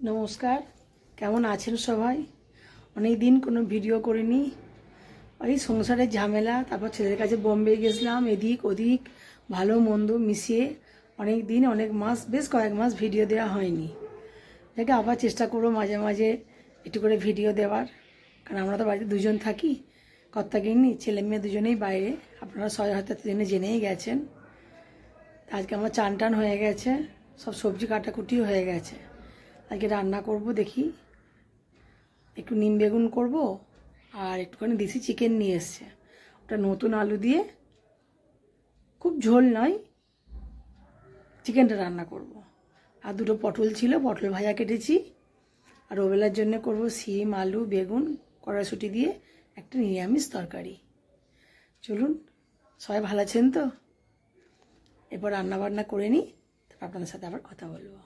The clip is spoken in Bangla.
নমস্কার, কেমন আছেন সবাই? অনেক দিন কোনো ভিডিও করিনি। ওই সংসারের ঝামেলা, তারপর ছেলের কাছে বোম্বে গেছিলাম, এদিক ওদিক ভালো মন্দ মিশিয়ে অনেক দিন, অনেক মাস, বেশ কয়েক মাস ভিডিও দেওয়া হয়নি। দেখে আবার চেষ্টা করবো মাঝে মাঝে একটু করে ভিডিও দেওয়ার, কারণ আমরা তো বাড়িতে দুজন থাকি, কর্তাগিন্নি, ছেলে মেয়ে দুজনেই বাইরে। আপনারা সবাই হয়তো এতদিনে জেনেই গেছেন। আজকে আমার চান টান হয়ে গেছে, সব সবজি কাটাকুটিও হয়ে গেছে। আজকে রান্না করব, দেখি একটু নিম বেগুন করব, আর একটুখানি দেশি চিকেন নিয়ে এসছে, ওটা নতুন আলু দিয়ে, খুব ঝোল নয়, চিকেনটা রান্না করব। আর দুটো পটল ছিল, পটল ভাজা কেটেছি। আর ওবেলার জন্য করব সিম, আলু, বেগুন, কড়াইশুঁটি দিয়ে একটা নিরামিষ তরকারি। চলুন, সবাই ভালো আছেন তো? এরপর রান্না বান্না করে নিই, তারপর আপনাদের সাথে আবার কথা বলবো।